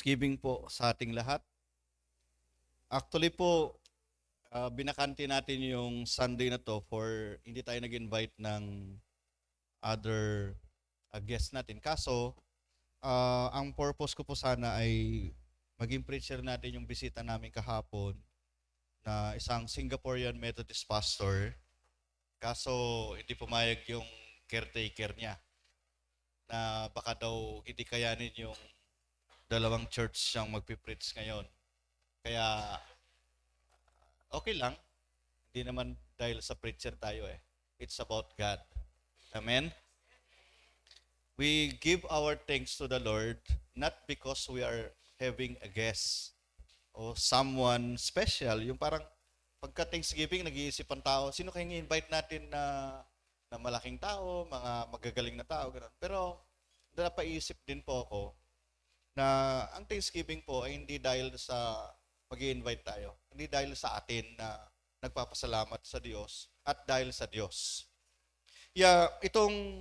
Thanksgiving po sa ating lahat. Actually po, binakanti natin yung Sunday na to for hindi tayo nag-invite ng other guest natin. Kaso, ang purpose ko po sana ay maging preacher natin yung bisita namin kahapon na isang Singaporean Methodist pastor. Kaso, hindi pumayag yung caretaker niya na baka daw hindi kayanin yung dalawang church siyang magpipreach ngayon. Kaya okay lang. Hindi naman dahil sa preacher tayo eh. It's about God. Amen? We give our thanks to the Lord not because we are having a guest o someone special. Yung parang pagka Thanksgiving, nag-iisip ang tao, sino kayong invite natin na malaking tao, mga magagaling na tao, gano'n. Pero napaisip din po ako na ang Thanksgiving po ay hindi dahil sa mag-invite tayo. Hindi dahil sa atin na nagpapasalamat sa Diyos at dahil sa Diyos. Itong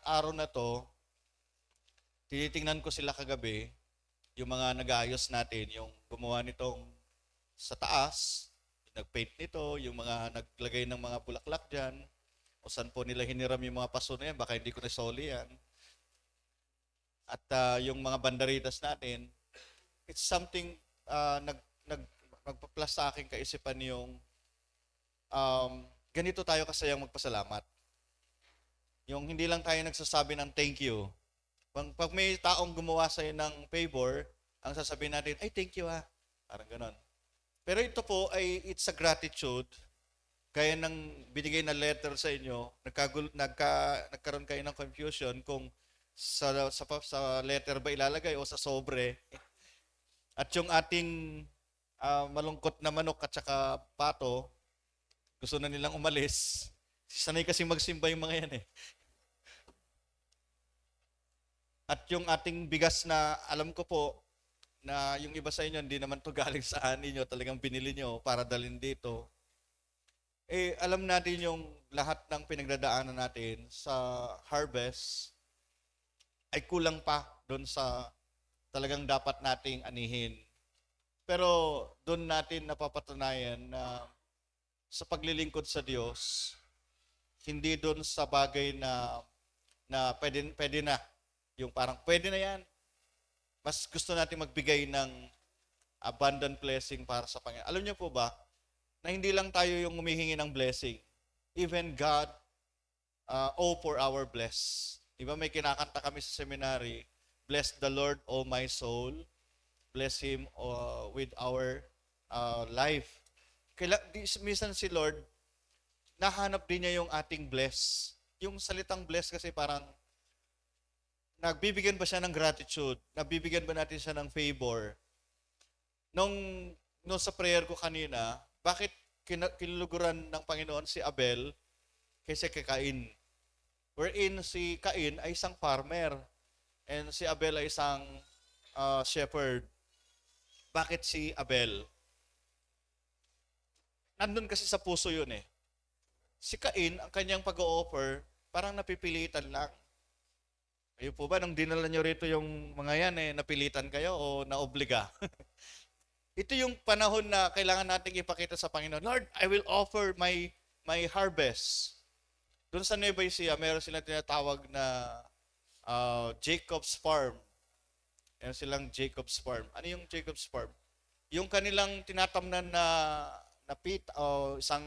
araw na to, tinitingnan ko sila kagabi, yung mga nag-aayos natin, yung gumawa nitong sa taas, yung nag-paint nito, yung mga naglagay ng mga bulaklak dyan, o saan po nila hiniram yung mga paso na yan, baka hindi ko nasoli yan. At yung mga banderitas natin, it's something nagpa-plus sa aking kaisipan yung ganito tayo kasayang magpasalamat. Yung hindi lang tayo nagsasabi ng thank you. Pag may taong gumawa sa'yo ng favor, ang sasabihin natin, ay thank you ha. Parang ganon. Pero ito po ay it's a gratitude. Kaya nang binigay na letter sa inyo, nagkaroon kayo ng confusion kung sa letter ba ilalagay o sa sobre. At yung ating malungkot na manok at saka pato, gusto na nilang umalis. Sanay kasi magsimba yung mga yan eh. At yung ating bigas na alam ko po na yung iba sa inyo hindi naman to galing sa ani nyo, talagang binili nyo para dalhin dito. Eh alam natin yung lahat ng pinagdadaanan natin sa harvest ay kulang pa doon sa talagang dapat nating anihin. Pero doon natin napapatunayan na sa paglilingkod sa Diyos, hindi doon sa bagay na pwede na. Yung parang pwede na yan. Mas gusto natin magbigay ng abundant blessing para sa Panginoon. Alam niyo po ba, na hindi lang tayo yung humihingi ng blessing. Even God for our bless. Diba may kinakanta kami sa seminary, bless the Lord, O my soul. Bless Him with our life. Minsan si Lord, nahanap din niya yung ating bless. Yung salitang bless kasi parang nagbibigyan ba siya ng gratitude? Nagbibigyan ba natin siya ng favor? Nung sa prayer ko kanina, bakit kinuluguran ng Panginoon si Abel kaysa kay Cain? Wherein si Cain ay isang farmer and si Abel ay isang shepherd. Bakit si Abel? Nandun kasi sa puso yun eh. Si Cain, ang kanyang pag-o-offer, parang napipilitan lang. Ayun po ba, nung dinala nyo rito yung mga yan eh, napilitan kayo o naobliga? Ito yung panahon na kailangan nating ipakita sa Panginoon, Lord, I will offer my harvest. Doon sa Nueva Ecija, meron silang tinatawag na Jacob's Farm. Meron silang Jacob's Farm. Ano yung Jacob's Farm? Yung kanilang tinatamnan na pit o isang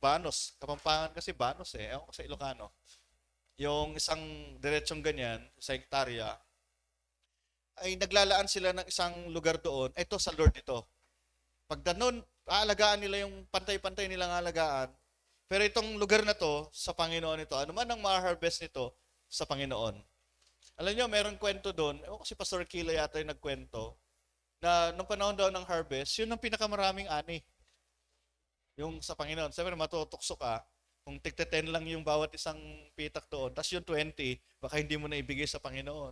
banos. Kapampangan kasi banos eh. Ewan ko sa Ilocano. Yung isang diretsong ganyan, sa hektarya, ay naglalaan sila ng isang lugar doon. Ito sa Lord ito. Pag danon, aalagaan nila yung pantay-pantay nilang aalagaan. Pero itong lugar na to, sa Panginoon ito, ano man ang ma-harvest nito, sa Panginoon. Alam niyo, meron kwento doon, si Pastor Kila yata yung nagkwento, na nung panahon daw ng harvest, yun ang pinakamaraming ani. Yung sa Panginoon. Sabi na matutukso ka, kung tigte-10 lang yung bawat isang pitak doon, tapos yung 20, baka hindi mo na ibigay sa Panginoon.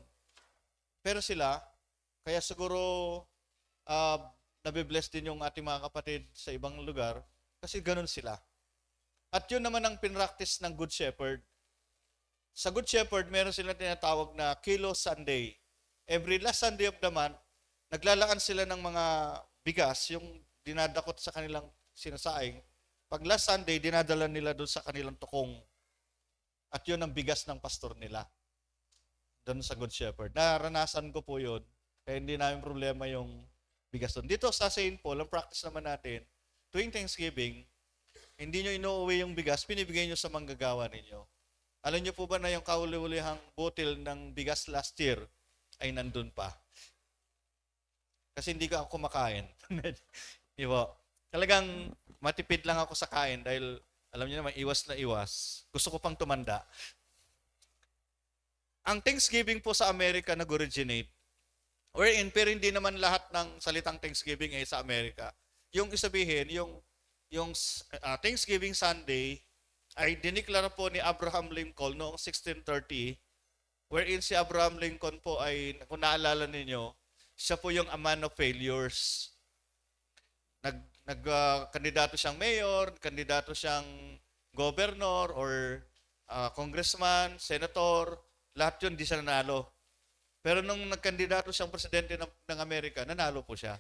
Pero sila, kaya siguro nabibless din yung ating mga kapatid sa ibang lugar, kasi ganun sila. At yun naman ang pinractice ng Good Shepherd. Sa Good Shepherd, meron silang tinatawag na Kilo Sunday. Every last Sunday of the month, naglalaan sila ng mga bigas, yung dinadakot sa kanilang sinasaing. Pag last Sunday, dinadala nila doon sa kanilang tukong. At yun ang bigas ng pastor nila doon sa Good Shepherd. Naranasan ko po yun. Kaya hindi namin problema yung bigas doon. Dito sa St. Paul, ang practice naman natin, tuwing Thanksgiving, hindi nyo inuuwi yung bigas, pinibigay nyo sa manggagawa ninyo. Alam nyo po ba na yung kauli-ulihang bottle ng bigas last year ay nandun pa? Kasi hindi ka ako kumakain. Di ba? Talagang matipid lang ako sa kain dahil alam niyo naman, iwas na iwas. Gusto ko pang tumanda. Ang Thanksgiving po sa Amerika nag-originate, wherein, pero hindi naman lahat ng salitang Thanksgiving ay sa Amerika. Yung isabihin, yung Thanksgiving Sunday ay diniklara po ni Abraham Lincoln noong 1630, wherein si Abraham Lincoln po ay, kung naalala ninyo, siya po yung a man of failures. Kandidato siyang mayor, kandidato siyang governor or congressman, senator, lahat yun di siya nanalo. Pero nung nagkandidato siyang presidente ng Amerika, nanalo po siya.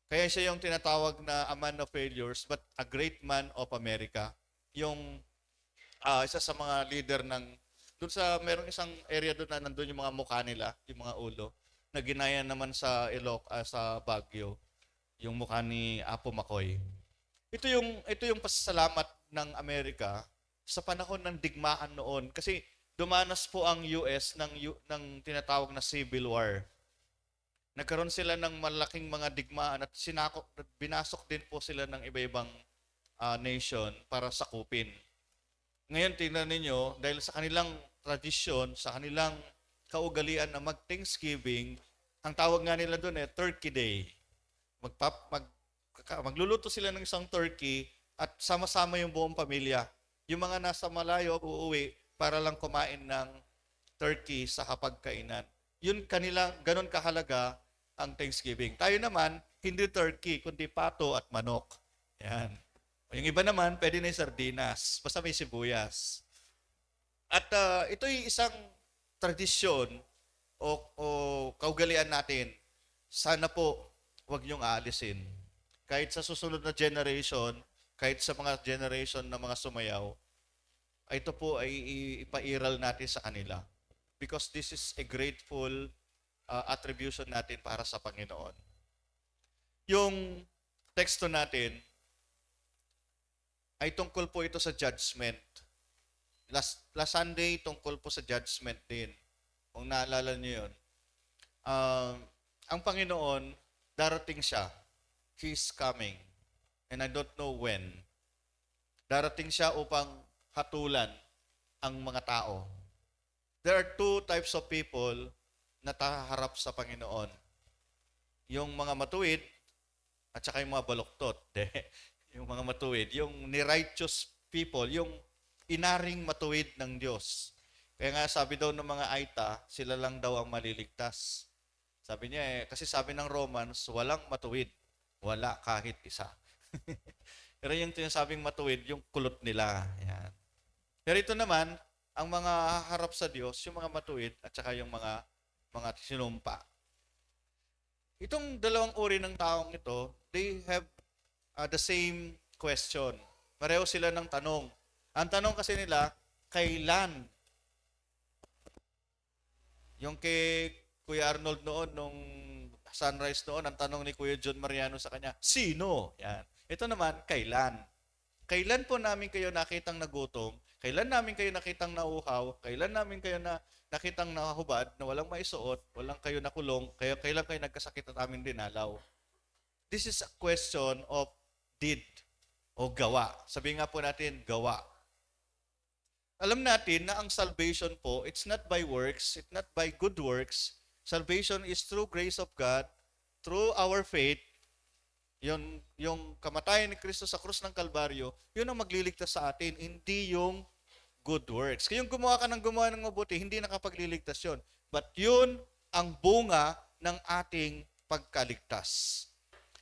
Kaya siya yung tinatawag na a man of failures but a great man of America. Yung isa sa mga leader ng doon sa merong isang area doon na nandun yung mga mukha nila, yung mga ulo, na ginaya naman sa sa Baguio, yung mukha ni Apo Makoy. Ito yung pasasalamat ng Amerika sa panahon ng digmaan noon kasi dumanas po ang US ng tinatawag na Civil War. Nagkaroon sila ng malaking mga digmaan at binasok din po sila ng iba-ibang nation para sakupin. Ngayon, tingnan ninyo, dahil sa kanilang tradisyon, sa kanilang kaugalian na mag-Thanksgiving, ang tawag nga nila doon Turkey Day. Magluluto sila ng isang turkey at sama-sama yung buong pamilya. Yung mga nasa malayo, uuwi para lang kumain ng turkey sa hapagkainan. Yun ganun kahalaga ang Thanksgiving. Tayo naman, hindi turkey, kundi pato at manok. Yan. Yung iba naman, pwede na yung sardinas. Basta may sibuyas. At ito'y isang tradisyon o kaugalian natin. Sana po, huwag niyong aalisin. Kahit sa susunod na generation, kahit sa mga generation na mga sumayaw, ito po ay ipairal natin sa kanila. Because this is a grateful attribution natin para sa Panginoon. Yung teksto natin, ay tungkol po ito sa judgment. Last Sunday, tungkol po sa judgment din. Kung naalala niyo yun. Ang Panginoon, darating siya. He's coming. And I don't know when. Darating siya upang hatulan ang mga tao. There are two types of people na taharap sa Panginoon. Yung mga matuwid at saka yung mga baluktot. Yung mga matuwid, yung ni-righteous people, yung inaring matuwid ng Diyos. Kaya nga sabi daw ng mga Aita, sila lang daw ang maliligtas. Sabi niya kasi sabi ng Romans, walang matuwid. Wala kahit isa. Pero yung tinasabing matuwid, yung kulot nila. Yan. Pero ito naman, ang mga harap sa Diyos, yung mga matuwid at saka yung mga sinumpa. Itong dalawang uri ng taong ito, they have the same question. Pareho sila ng tanong. Ang tanong kasi nila, kailan? Yung kay Kuya Arnold noon, nung sunrise noon, ang tanong ni Kuya John Mariano sa kanya, sino? Yan. Ito naman, kailan? Kailan po namin kayo nakitang nagutom? Kailan namin kayo nakitang nauhaw? Kailan namin kayo nakitang nakahubad na walang maisuot? Walang kayo nakulong? Kailan kayo nagkasakit at amin dinalaw? This is a question of did o gawa. Sabihin nga po natin, gawa. Alam natin na ang salvation po, it's not by works, it's not by good works. Salvation is through grace of God, through our faith. Yung kamatayan ni Kristo sa krus ng Kalbaryo, yun ang magliligtas sa atin, hindi yung good works. Kaya yung gumawa ka ng mabuti, hindi nakapagliligtas yun. But yun ang bunga ng ating pagkaligtas.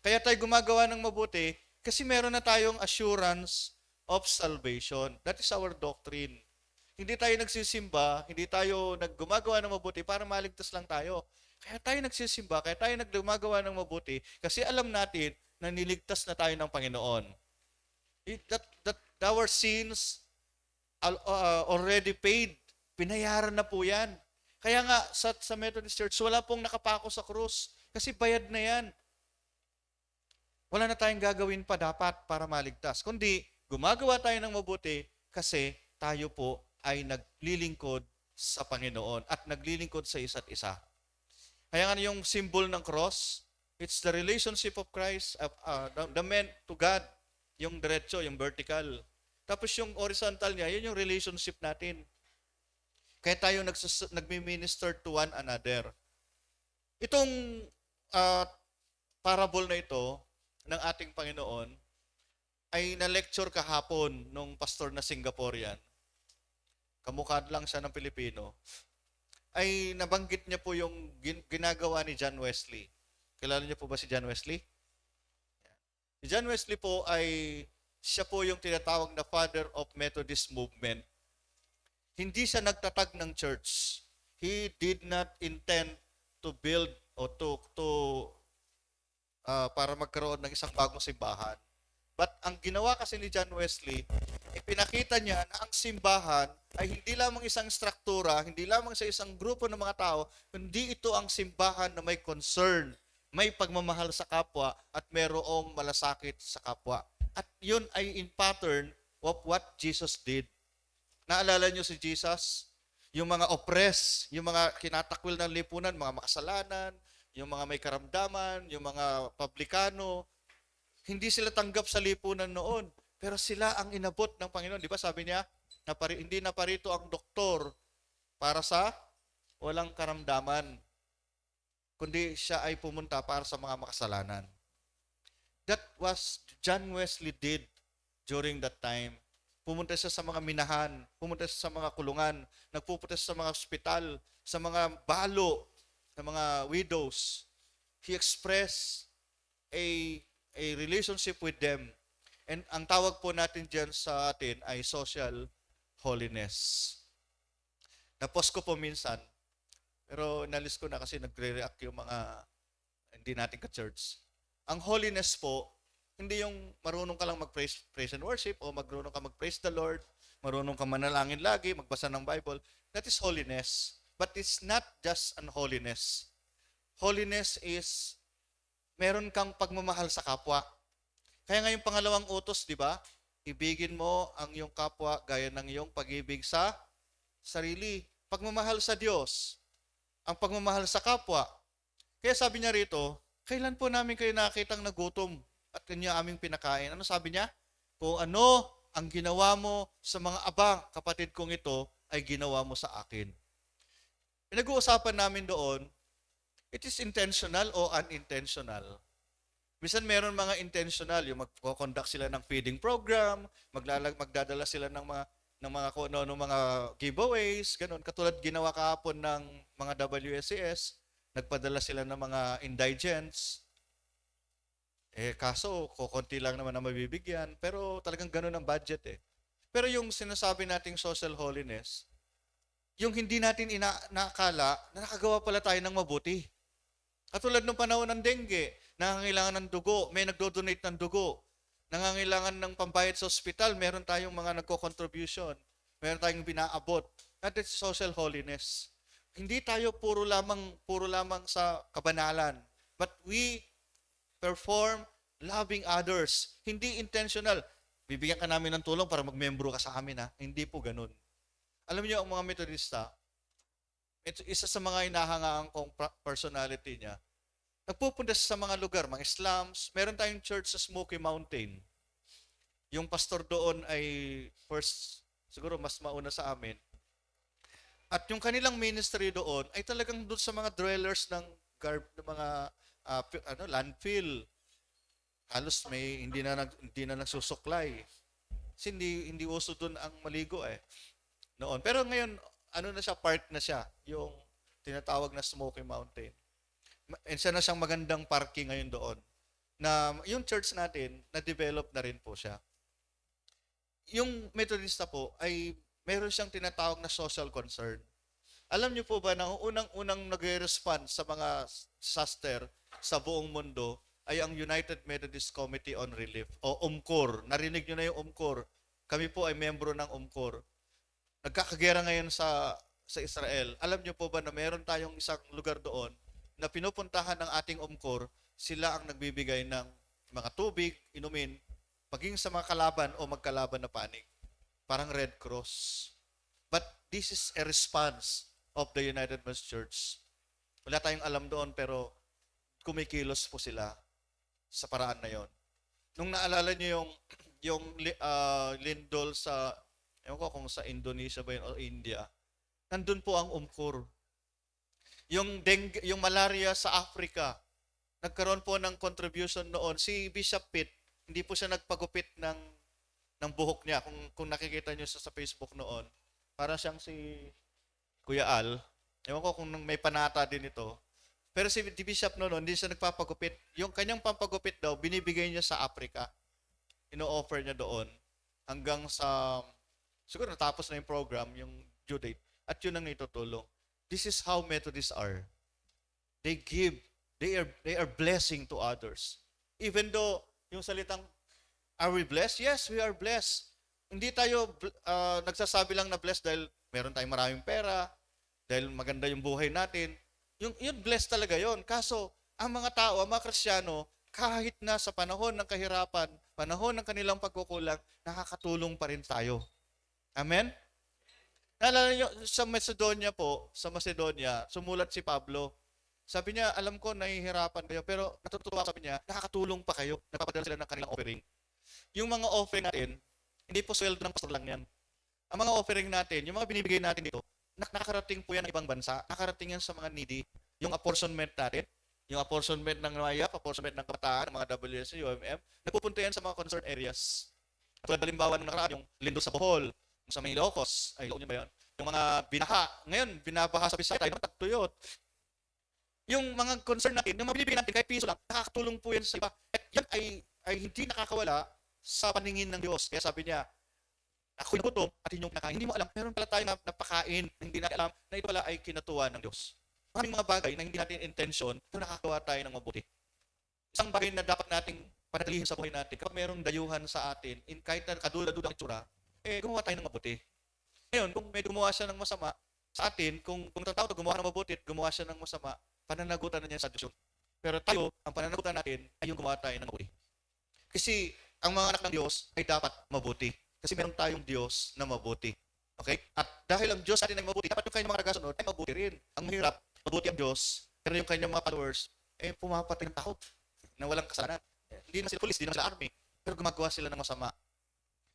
Kaya tayo gumagawa ng mabuti kasi meron na tayong assurance of salvation. That is our doctrine. Hindi tayo nagsisimba, hindi tayo naggumagawa ng mabuti para maligtas lang tayo. Kaya tayo nagsisimba, kaya tayo nagdumagawa ng mabuti, kasi alam natin na niligtas na tayo ng Panginoon. That our sins already paid. Pinayaran na po yan. Kaya nga, sa Methodist Church, wala pong nakapako sa krus. Kasi bayad na yan. Wala na tayong gagawin pa dapat para maligtas. Kundi, gumagawa tayo ng mabuti kasi tayo po ay naglilingkod sa Panginoon at naglilingkod sa isa't isa. Kaya nga yung symbol ng cross, it's the relationship of Christ, the man to God, yung diretso, yung vertical. Tapos yung horizontal niya, yun yung relationship natin. Kaya tayo nagmi-minister to one another. Itong parable na ito ng ating Panginoon ay na-lecture kahapon nung pastor na Singaporean. Kamukha lang siya ng Pilipino. Ay nabanggit niya po yung ginagawa ni John Wesley. Kilala niyo po ba si John Wesley? Si John Wesley po ay siya po yung tinatawag na father of Methodist movement. Hindi siya nagtatag ng church. He did not intend to build o para magkaroon ng isang bagong simbahan. But ang ginawa kasi ni John Wesley, ipinakita niya na ang simbahan ay hindi lamang isang struktura, hindi lamang sa isang grupo ng mga tao, kundi ito ang simbahan na may concern, may pagmamahal sa kapwa at mayroong malasakit sa kapwa. At yun ay in pattern of what Jesus did. Naalala niyo si Jesus? Yung mga oppressed, yung mga kinatakwil ng lipunan, mga makasalanan, yung mga may karamdaman, yung mga publikano, hindi sila tanggap sa lipunan noon. Pero sila ang inabot ng Panginoon. Di ba sabi niya, hindi na parito ang doktor para sa walang karamdaman, kundi siya ay pumunta para sa mga makasalanan. That was John Wesley did during that time. Pumunta siya sa mga minahan, pumunta siya sa mga kulungan, nagpupunta siya sa mga ospital, sa mga balo, sa mga widows. He expressed a relationship with them. And ang tawag po natin dyan sa atin ay social holiness. Napost ko po minsan, pero inalis ko na kasi nagre-react yung mga hindi natin ka-church. Ang holiness po, hindi yung marunong ka lang mag-praise and worship o marunong ka mag-praise the Lord, marunong ka manalangin lagi, magbasa ng Bible. That is holiness. But it's not just an holiness. Holiness is meron kang pagmamahal sa kapwa. Kaya nga yung pangalawang utos, di ba? Ibigin mo ang iyong kapwa gaya ng iyong pag-ibig sa sarili. Pagmamahal sa Diyos. Ang pagmamahal sa kapwa. Kaya sabi niya rito, kailan po namin kayo nakitang nagutom at kanya aming pinakain? Ano sabi niya? Kung ano ang ginawa mo sa mga abang kapatid kong ito, ay ginawa mo sa akin. Pinag-uusapan namin doon, it is intentional o unintentional. Minsan meron mga intentional, yung magko-conduct sila ng feeding program, magdadala sila ng mga kung ano mga giveaways, ganun. Katulad ginawa kahapon ng mga WSCS, nagpadala sila ng mga indigents. Kaso, kukunti lang naman na mabibigyan, pero talagang ganun ang budget eh. Pero yung sinasabi nating social holiness, yung hindi natin inaakala na nakagawa pala tayo ng mabuti. Katulad nung panahon ng dengue, nangangailangan ng dugo, may nagdo-donate ng dugo. Nangangailangan ng pambayad sa ospital, meron tayong mga nagko-contribution. Meron tayong binaabot. That is social holiness. Hindi tayo puro lamang sa kabanalan. But we perform loving others. Hindi intentional. Bibigyan ka namin ng tulong para magmembro ka sa amin. Ha? Hindi po ganun. Alam niyo, ang mga Methodista, isa sa mga inahangaan kong personality niya, nagpupunta sa mga lugar, mga slums. Meron tayong church sa Smoky Mountain. Yung pastor doon ay siguro mas mauna sa amin. At yung kanilang ministry doon ay talagang doon sa mga dwellers ng mga landfill. Halos hindi na nagsusuklay. Kasi hindi uso doon ang maligo noon. Pero ngayon, park na siya, yung tinatawag na Smoky Mountain. Isa na siyang magandang parking ngayon doon. Na yung church natin, na-develop na rin po siya. Yung Methodista po ay meron siyang tinatawag na social concern. Alam niyo po ba na ang unang-unang nagre-respond sa mga disaster sa buong mundo ay ang United Methodist Committee on Relief o UMCOR. Narinig niyo na yung UMCOR. Kami po ay membro ng UMCOR. Nagkakagera ngayon sa Israel. Alam niyo po ba na meron tayong isang lugar doon na pinupuntahan ng ating UMCOR, sila ang nagbibigay ng mga tubig, inumin, maging sa mga kalaban o magkalaban na panig. Parang Red Cross. But this is a response of the United Methodist Church. Wala tayong alam doon pero kumikilos po sila sa paraan na yon. Nung naalala niyo yung lindol sa, ewan ko kung sa Indonesia ba yun o India, nandun po ang UMCOR. Yung dengue, yung malaria sa Africa, nagkaroon po ng contribution noon. Si Bishop Pitt, hindi po siya nagpagupit ng buhok niya. Kung nakikita niyo sa Facebook noon, para siyang si Kuya Al. Ewan ko kung may panata din ito. Pero si Bishop noon, hindi siya nagpapagupit. Yung kanyang pampagupit daw, binibigay niya sa Africa. Ino-offer niya doon. Hanggang sa, siguro natapos na yung program, yung due date. At yun ang itutulong. This is how Methodists are. They give. They are blessing to others. Even though, yung salitang, are we blessed? Yes, we are blessed. Hindi tayo nagsasabi lang na blessed dahil meron tayong maraming pera, dahil maganda yung buhay natin. Yun blessed talaga yon. Kaso, ang mga tao, ang mga Kristiyano, kahit na sa panahon ng kahirapan, panahon ng kanilang pagkukulang, nakakatulong pa rin tayo. Amen? Naalala nyo, sa Macedonia, sumulat si Pablo. Sabi niya, alam ko nahihirapan kayo, pero natutuwa sabi niya, nakakatulong pa kayo. Nagpapadala sila ng kanilang offering. Yung mga offering natin, hindi po sweldo ng pastor lang yan. Ang mga offering natin, yung mga binibigay natin dito, nakakarating po yan ng ibang bansa, nakakarating yan sa mga needy. Yung apportionment natin, yung apportionment ng NAYAP, apportionment ng kabataan, ng mga WSC, UMM, nagpupunta yan sa mga concerned areas. Tulad halimbawa nung nakaraan, yung lindo sa Bohol, sa may Ilocos, ay Ilocos ba yun? Yung mga binaha, ngayon, binabaha sa Bisaya, tayo tagtuyot. Yung mga concern natin, yung mga binibigyan natin, kahit piso lang, nakakatulong po yan sa iba. At yan ay hindi nakakawala sa paningin ng Diyos. Kaya sabi niya, ako'y nagutom at inyong kinakain. Hindi mo alam, meron pala tayo napakain na hindi natin alam na ito pala ay kinatuwa ng Diyos. Maraming mga bagay na hindi natin intention, pero nakakawa tayo ng mabuti. Isang bagay na dapat nating panatilihin sa buhay natin, kapag mayroong dayuhan sa atin, kahit na kadula-dula ang itsura, gumawa tayo ng mabuti. Ngayon, kung may gumawa siya ng masama sa atin, kung tao to gumawa ng mabuti at gumawa siya ng masama, pananagutan na niya sa Diyos yun. Pero tayo, ang pananagutan natin ay yung gumawa tayo ng mabuti. Kasi ang mga anak ng Diyos ay dapat mabuti. Kasi meron tayong Diyos na mabuti. Okay? At dahil ang Diyos natin ay mabuti, dapat yung kanyang mga nagasunod ay mabuti rin. Ang mahirap, mabuti ang Diyos, pero yung kanyang mga followers, pumapatay ng tao na walang kasalanan. Hindi na sila police, hindi na sila army, pero gumagawa sila ng masama.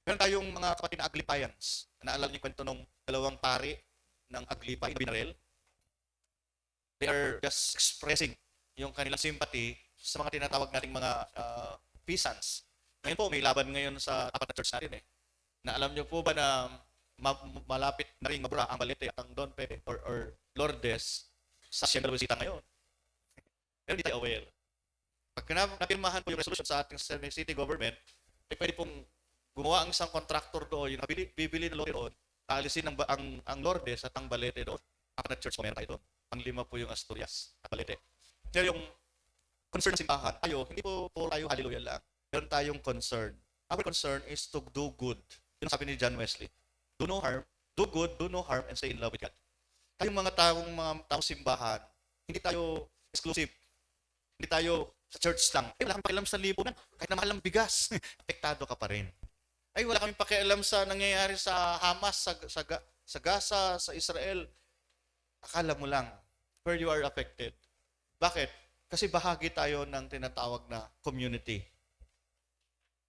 Meron tayong mga kapatid na Aglipayans. Naalala niyo yung kwento ng dalawang pari ng Aglipay na binaril? They are just expressing yung kanilang sympathy sa mga tinatawag nating mga peasants. Ngayon po, may laban ngayon sa tapat na church natin Na alam niyo po ba na malapit na rin mabura ang Balete at ang Don Pepe or Lourdes sa Siyempre Luisita ngayon. Pero hindi tayo aware. Pag napirmahan po yung resolution sa ating city government, pwede pong gumawa ang isang contractor doon, yung bibili ng lote doon, aalisin ang Lourdes at ang Balete doon. Apat na church po meron tayo doon. Pang-lima po yung Asturias at Balete. Kaya yung concern ng simbahan, hindi po tayo hallelujah lang. Meron tayong concern. Our concern is to do good. Yun sabi ni John Wesley. Do no harm, do good, do no harm, and stay in love with God. Tayong mga taong simbahan, hindi tayo exclusive. Hindi tayo sa church lang. Wala kang pakialam sa lipunan. Kahit na mahal ang bigas, apektado ka pa rin. Wala kaming pakialam sa nangyayari sa Hamas, sa Gaza, sa Israel. Akala mo lang, where you are affected. Bakit? Kasi bahagi tayo ng tinatawag na community.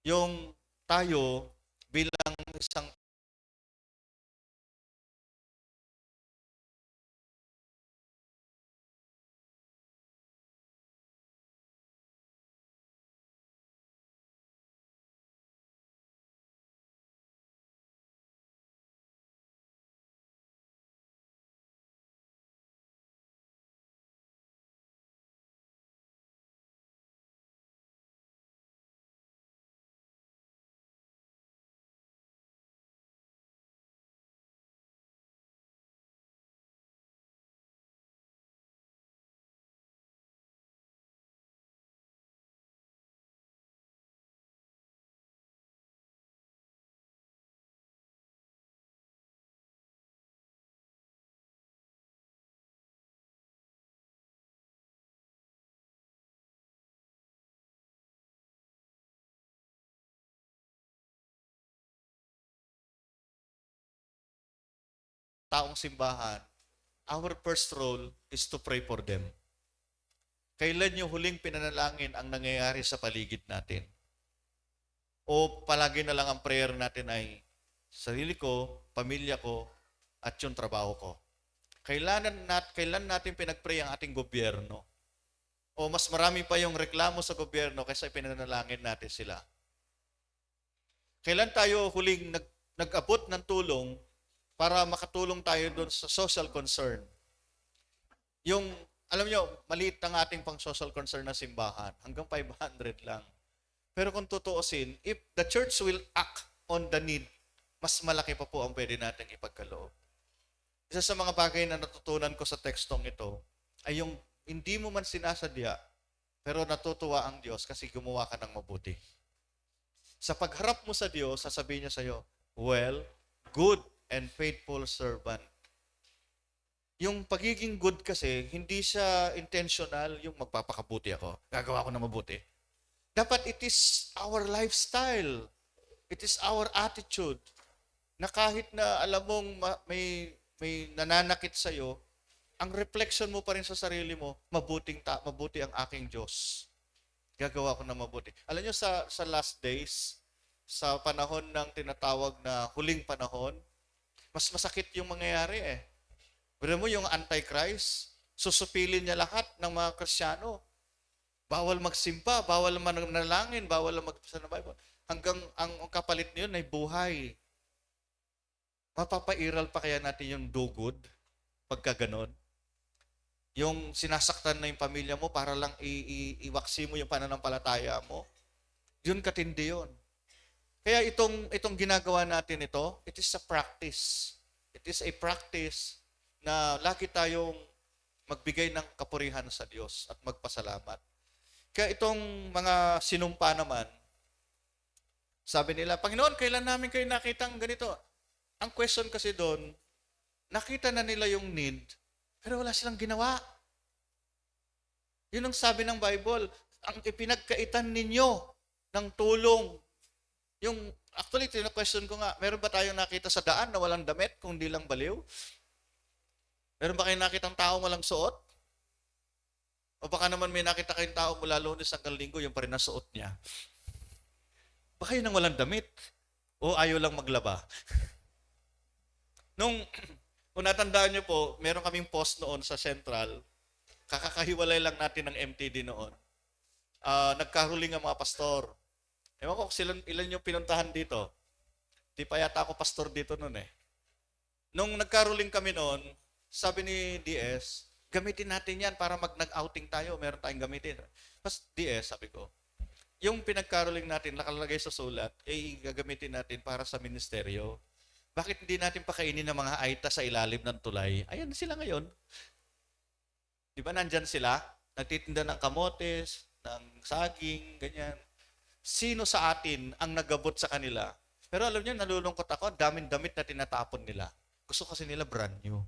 Yung tayo bilang isang taong simbahan, our first role is to pray for them. Kailan yung huling pinanalangin ang nangyayari sa paligid natin? O palagi na lang ang prayer natin ay sarili ko, pamilya ko, at yung trabaho ko? Kailan natin pinag-pray ang ating gobyerno? O mas marami pa yung reklamo sa gobyerno kaysa pinanalangin natin sila? Kailan tayo huling nag-abot ng tulong para makatulong tayo doon sa social concern? Yung, alam nyo, maliit ang ating pang social concern na simbahan. Hanggang 500 lang. Pero kung tutuusin, if the church will act on the need, mas malaki pa po ang pwede natin ipagkaloob. Isa sa mga bagay na natutunan ko sa tekstong ito ay yung hindi mo man sinasadya, pero natutuwa ang Diyos kasi gumawa ka ng mabuti. Sa pagharap mo sa Diyos, sasabihin niya sa iyo, well, good and faithful servant. Yung pagiging good kasi, hindi siya intentional, yung magpapakabuti ako, gagawa ko ng mabuti. Dapat it is our lifestyle. It is our attitude. Na kahit na alam mong may nananakit sa iyo, ang reflection mo pa rin sa sarili mo, mabuti ang aking Diyos. Gagawa ko ng mabuti. Alam niyo sa last days, sa panahon ng tinatawag na huling panahon, mas masakit yung mangyayari eh. Pero mo yung Antichrist, susupilin niya lahat ng mga Kristiyano. Bawal magsimba, bawal manalangin, bawal magbasa ng Bible. Hanggang ang kapalit niyon ay buhay. Mapapairal pa kaya natin yung do good pagka ganon? Yung sinasaktan na yung pamilya mo para lang iwaksi mo yung pananampalataya mo. Yun katindi yun. Kaya itong ginagawa natin ito, it is a practice. It is a practice na lagi tayong magbigay ng kapurihan sa Diyos at magpasalamat. Kaya itong mga sinumpa naman, sabi nila, Panginoon, kailan namin kayo nakitang ganito? Ang question kasi doon, nakita na nila yung need, pero wala silang ginawa. Yun ang sabi ng Bible, ang ipinagkaitan ninyo ng tulong. Actually, tina-question ko nga, meron ba tayong nakita sa daan na walang damit kung di lang baliw? Meron ba kayong nakitang tao walang suot? O baka naman may nakita kayong tao mula Lunes hanggang Linggo, yung pa rin na suot niya. Baka yun ang walang damit. O ayaw lang maglaba. Kung natandaan nyo po, meron kaming post noon sa Central, kakakahiwalay lang natin ng MTD noon. Nagkaruling ang mga pastor. Ewan ko kung ilan yung pinuntahan dito. Di pa yata ako pastor dito noon eh. Nung nagkaruling kami noon, sabi ni DS, gamitin natin yan para nag-outing tayo, meron tayong gamitin. Mas DS, sabi ko, yung pinagkaroling natin, nakalagay sa sulat, gagamitin natin para sa ministeryo. Bakit hindi natin pakainin ng mga aita sa ilalim ng tulay? Ayan sila ngayon. Di ba nandyan sila? Nagtitinda ng kamotes, ng saging, ganyan. Sino sa atin ang nagabot sa kanila? Pero alam niyo, nalulungkot ako, daming damit na tinatapon nila. Gusto kasi nila brand new.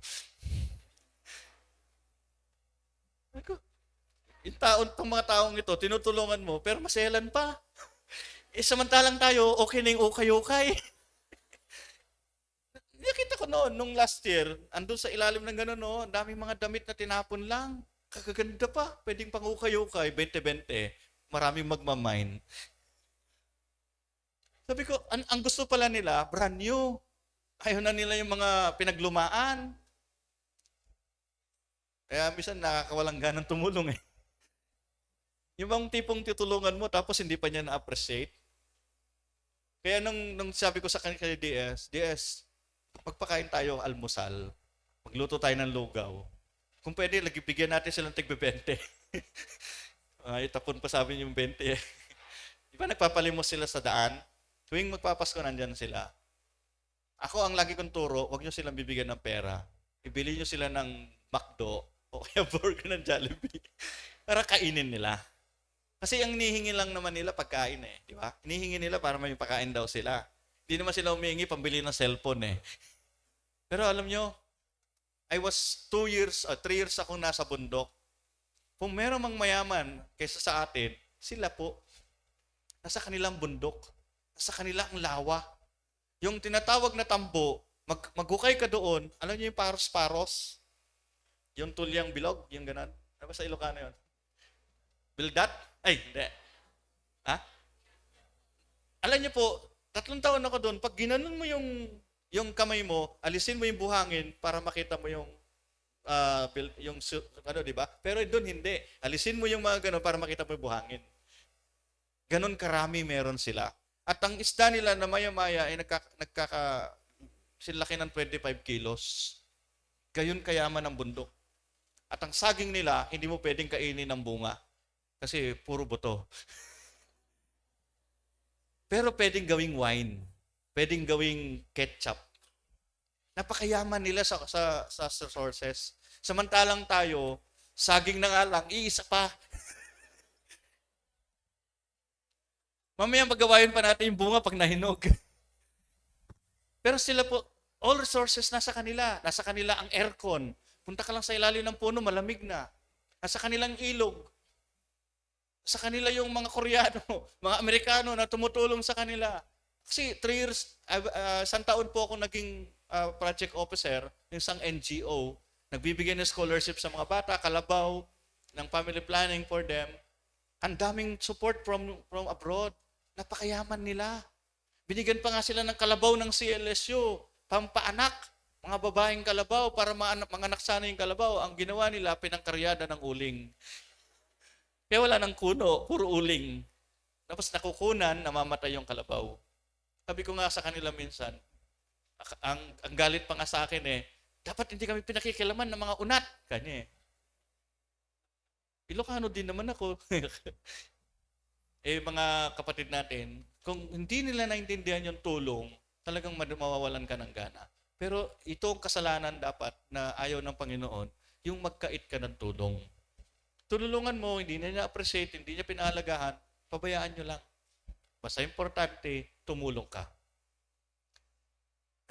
Itong mga taong ito, tinutulungan mo, pero maselan pa. Samantalang tayo, okay na yung ukay-ukay. Nakita ko noon, nung last year, andun sa ilalim ng gano'n, no, daming mga damit na tinapon lang. Kagaganda pa, pwedeng pang ukay-ukay, 20-20. Maraming magmamine. Sabi ko, ang gusto pala nila, brand new. Ayaw na nila yung mga pinaglumaan. Kaya minsan nakakawalang ganang tumulong eh. Yung bang tipong tutulungan mo tapos hindi pa niya na-appreciate. Kaya nung sabi ko sa kay DS, magpakain tayo almusal. Magluto tayo ng lugaw. Kung pwede, bigyan natin silang tig-20. Itapon pa sabi niyo yung 20 eh. Di ba nagpapalimos sila sa daan? Tuwing magpapasko, nandyan sila. Ako ang lagi kong turo, huwag nyo silang bibigyan ng pera. Ibili nyo sila ng McDo o kaya burger ng Jollibee para kainin nila. Kasi ang hinihingi lang naman nila pagkain eh, di ba? Hinihingi nila para may pagkain daw sila. Hindi naman sila humihingi pambili ng cellphone eh. Pero alam nyo, I was 3 years akong nasa bundok. Kung meron mang mayaman kaysa sa atin, sila po. Nasa kanilang bundok. Nasa kanilang lawa. Yung tinatawag na tambo, Maghukay ka doon. Alam niyo yung paros-paros? Yung tulyang bilog, yung ganan. Ano ba sa Ilocano yun? Bildat? Ay, hindi. Ha? Alam niyo po, 3 taon ako doon. Pag ginanon mo yung kamay mo, alisin mo yung buhangin para makita mo yung ano, di ba? Pero doon hindi. Alisin mo yung mga ganun para makita mo yung buhangin. Ganon karami meron sila. At ang isda nila na maya-maya ay silaki ng 25 kilos. Gayon kayaman ang bundok. At ang saging nila, hindi mo pwedeng kainin ng bunga. Kasi puro buto. Pero pwedeng gawing wine. Pwedeng gawing ketchup. Napakayaman nila sa resources. Samantalang tayo, saging na nga lang, iisa pa. Mamaya paggawain pa natin yung bunga pag nahinog. Pero sila po, all resources nasa kanila. Nasa kanila ang aircon. Punta ka lang sa ilalim ng puno, malamig na. Nasa kanilang ilog. Sa kanila yung mga Koreano, mga Amerikano na tumutulong sa kanila. Kasi 3 years, isang taon po ako naging project officer ng isang NGO. Nagbibigay ng scholarship sa mga bata, kalabaw, ng family planning for them. Ang daming support from abroad. Napakayaman nila. Binigyan pa nga sila ng kalabaw ng CLSU, pampaanak, mga babaeng kalabaw para manganak sana yung kalabaw. Ang ginawa nila, pinangkaryada ng uling. Kaya wala ng kuno, puro uling. Tapos nakukunan, namamatay yung kalabaw. Sabi ko nga sa kanila minsan, ang galit pa nga sa akin dapat hindi kami pinakikilaman ng mga unat. Kanya Ilocano din naman ako. Mga kapatid natin, kung hindi nila naintindihan yung tulong, talagang mawawalan ka ng gana. Pero ito ang kasalanan dapat na ayaw ng Panginoon, yung magkait ka ng tulong. Tulungan mo, hindi niya appreciate, hindi niya pinaalagahan, pabayaan nyo lang. Basta importante, tumulong ka.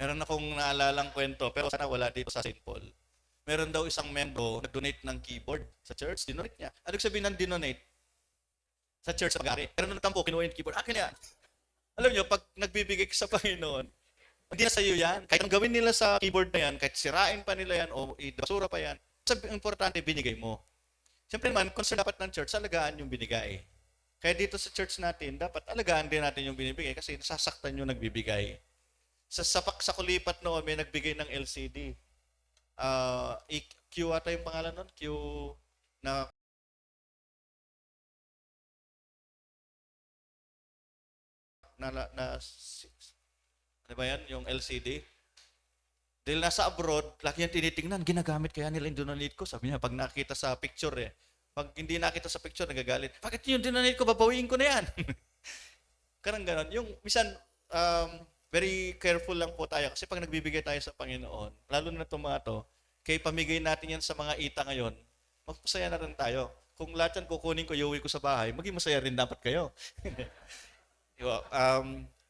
Meron akong naalalang kwento, pero sana wala dito sa St. Paul. Meron daw isang membro nag-donate ng keyboard sa church, dinonate niya. Ano sabihin ng dinonate? Sa church sa pag-ari. Pero nung natampo, kinuha yung keyboard, akin yan. Alam nyo, pag nagbibigay ka sa Panginoon, hindi na sa'yo yan. Kahit ang gawin nila sa keyboard na yan, kahit sirain pa nila yan o basura pa yan, importante, binigay mo. Siyempre naman, concern dapat ng church, alagaan yung binigay. Kaya dito sa church natin, dapat alagaan din natin yung binibigay kasi nasasaktan yung nagbibigay. Sa kulipat noon, may nagbigay ng LCD. Q ata yung pangalan nun? Q na ano ba yan? Yung LCD. Dahil nasa abroad, laki yung tinitingnan, ginagamit kaya nila yung donate ko. Sabi niya, pag nakita sa picture Pag hindi nakita sa picture, nagagalit. Bakit yung donate ko, babawiin ko na yan. Karang ganon. Yung, misan, very careful lang po tayo. Kasi pag nagbibigay tayo sa Panginoon, lalo na itong mga to, kaya pamigay natin yan sa mga ita ngayon, magpasaya na rin tayo. Kung lahat yan kukunin ko, iuwi ko sa bahay, maging masaya rin dapat kayo.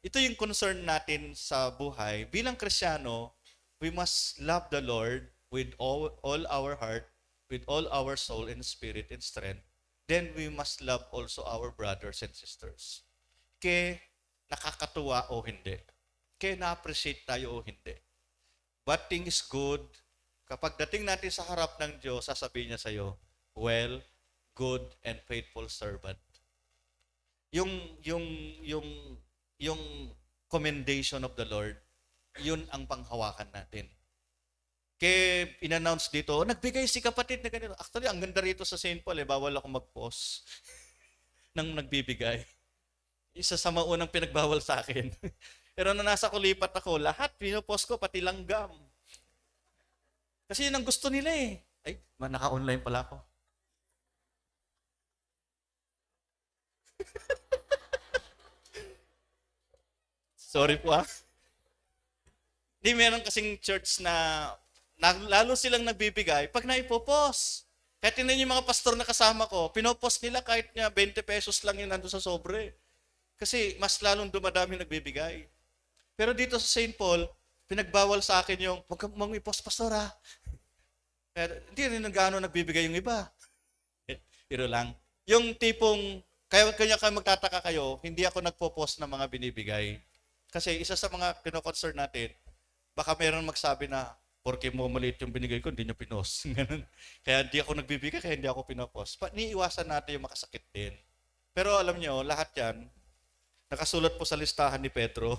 Ito yung concern natin sa buhay. Bilang Kristyano, we must love the Lord with all our heart, with all our soul and spirit and strength. Then we must love also our brothers and sisters. Kaya nakakatuwa o hindi. Kaya na-appreciate tayo o hindi. What thing is good, kapag dating natin sa harap ng Diyos, sasabihin niya sa'yo, well, good and faithful servant. Yung commendation of the Lord, yun ang panghawakan natin. Kaya in-announce dito, nagbigay si kapatid na ganito. Actually, ang ganda rito sa St. Paul, bawal ako mag-post nang nagbibigay. Isa sa maunang pinagbawal sa akin. Pero nung nasa kulipat ako, lahat pinopost ko, pati langgam. Kasi yun ang gusto nila Ay, naka-online pala ako. Sorry po Hindi, meron kasing church na lalo silang nagbibigay pag naipopost. Kahit tinan yung mga pastor na kasama ko, pinopost nila kahit nga 20 pesos lang yung nandun sa sobre. Kasi mas lalong dumadami nagbibigay. Pero dito sa St. Paul, pinagbawal sa akin yung, huwag mong i-post, pastor Pero hindi rin gaano nagbibigay yung iba. Pero lang. Yung tipong, kaya magtataka kayo, hindi ako nagpo-post ng mga binibigay. Kasi isa sa mga kino-concern natin, Baka meron magsabi na, porke mo maliit yung binigay ko, hindi nyo pinost. Ganun. Kaya hindi ako nagbibigay, kaya hindi ako pinopost. Niiwasan natin yung makasakit din. Pero alam nyo, lahat yan, nakasulat po sa listahan ni Pedro.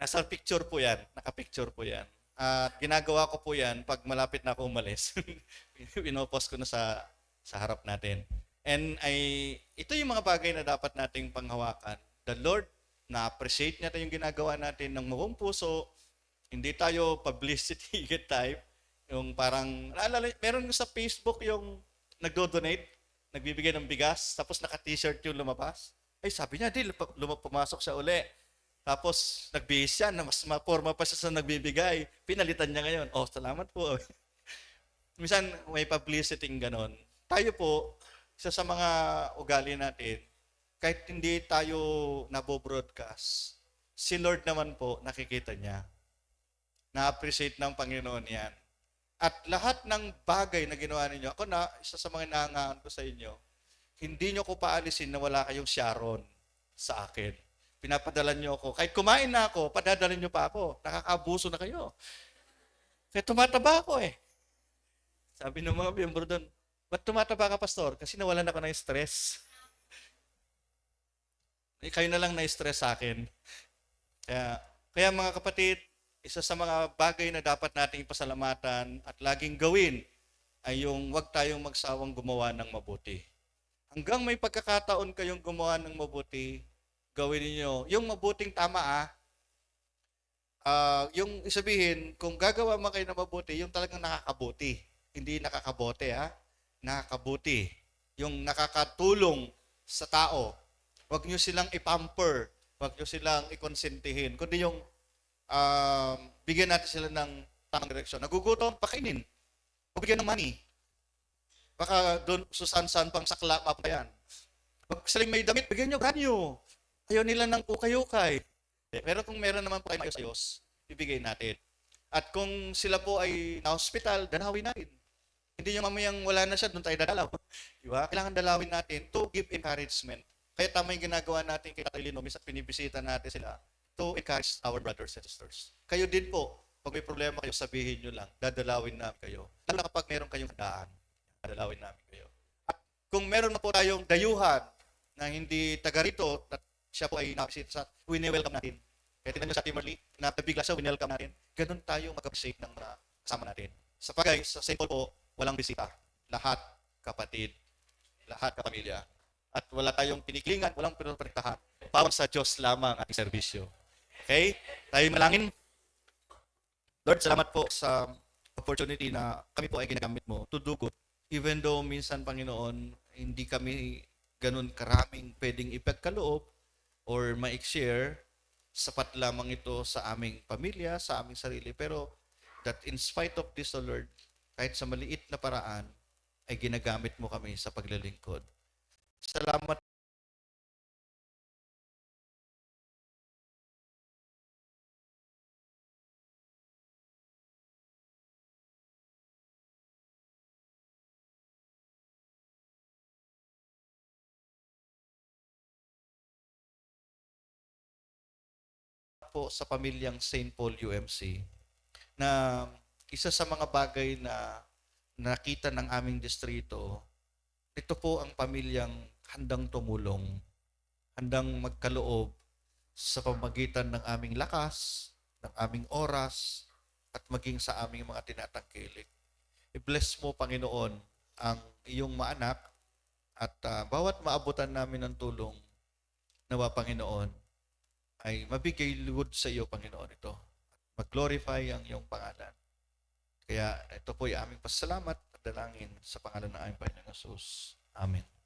Nasa picture po yan. Naka-picture po yan. At ginagawa ko po yan pag malapit na ako umalis. Pinopost ko na sa harap natin. And ito yung mga bagay na dapat nating panghawakan. The Lord, na-appreciate natin yung ginagawa natin ng buong puso. Hindi tayo publicity type. Yung parang, naalala, meron sa Facebook yung nagdo-donate, nagbibigay ng bigas, tapos naka-t-shirt yung lumabas. Ay, sabi niya, di, pumasok siya uli. Tapos, nagbihis siya na mas maporma pa siya sa nagbibigay. Pinalitan niya ngayon. Oh, salamat po. Minsan, may publicity ganon. Tayo po, isa sa mga ugali natin, kahit hindi tayo nabo-broadcast, si Lord naman po, nakikita niya. Na-appreciate ng Panginoon yan. At lahat ng bagay na ginawa ninyo, ako na, isa sa mga nangangaan ko sa inyo, hindi nyo ko paalisin na wala kayong Sharon sa akin. Pinapadala nyo ako. Kahit kumain na ako, padadalhin nyo pa ako. Nakakaabuso na kayo. Kaya tumataba ako eh. Sabi ng mga miyembro doon, ba't tumataba ka, pastor? Kasi nawalan ako ng stress. Kayo na lang na-stress sa akin. Kaya mga kapatid, isa sa mga bagay na dapat nating pasalamatan at laging gawin ay yung huwag tayong magsawang gumawa ng mabuti. Hanggang may pagkakataon kayong gumawa ng mabuti, gawin niyo yung mabuting tama yung isabihin, kung gagawa man kayo ng mabuti, yung talagang nakakabuti. Hindi nakakabote nakakabuti. Yung nakakatulong sa tao. Huwag niyo silang ipamper. Huwag niyo silang ikonsentihin. Kundi yung bigyan natin sila ng tamang direksyon. Nagugutom, pakainin. Huwag bigyan ng money. Baka doon susan-san pang sakla pa yan. Pag silang may damit, bigyan nyo ganyo. Ayaw nila ng ukay-ukay. Pero kung meron naman po kayo ayos-ayos, bibigay natin. At kung sila po ay na-hospital, danawin natin. Hindi nyo mamayang wala na siya, doon tayo dadalaw. Diba? Kailangan dalawin natin to give encouragement. Kaya tama yung ginagawa natin kay Tatay Lino, minsan pinibisita natin sila to encourage our brothers and sisters. Kayo din po, pag may problema kayo, sabihin nyo lang, dadalawin namin kayo. Lalo na kapag meron kayong daan, dadalawin namin kayo. At kung meron na po tayong dayuhan na hindi taga rito, at siya po ay nakasita sa, wini-welcome natin. Kaya tingnan nyo sa Timorly, na nabigla siya, wini-welcome natin. Ganun tayo mag-appreciate ng mga kasama natin. Sa pagay, sa St. Paul po, walang bisita. Lahat kapatid, lahat kapamilya. At wala tayong piniklingan, walang pinoprotektahan. Pawang sa Diyos lamang ating serbisyo. Okay? Tayo malangin. Lord, salamat po sa opportunity na kami po ay ginagamit mo to do good. Even though minsan, Panginoon, hindi kami ganun karaming pwedeng ipagkaloob or ma-share, sapat lamang ito sa aming pamilya, sa aming sarili. Pero that in spite of this, O Lord, kahit sa maliit na paraan, ay ginagamit mo kami sa paglilingkod. Salamat po sa pamilyang St. Paul UMC na isa sa mga bagay na nakita ng aming distrito, ito po ang pamilyang handang tumulong, handang magkaloob sa pamagitan ng aming lakas, ng aming oras, at maging sa aming mga tinatangkilik. I-bless mo, Panginoon, ang iyong maanak at bawat maabutan namin ng tulong, nawa, Panginoon, ay mabigay lugod sa iyo, Panginoon, ito. Mag-glorify ang iyong pangalan. Kaya ito po ay aming pasalamat at dalangin sa pangalan ng aming Panginoon Jesus. Amen.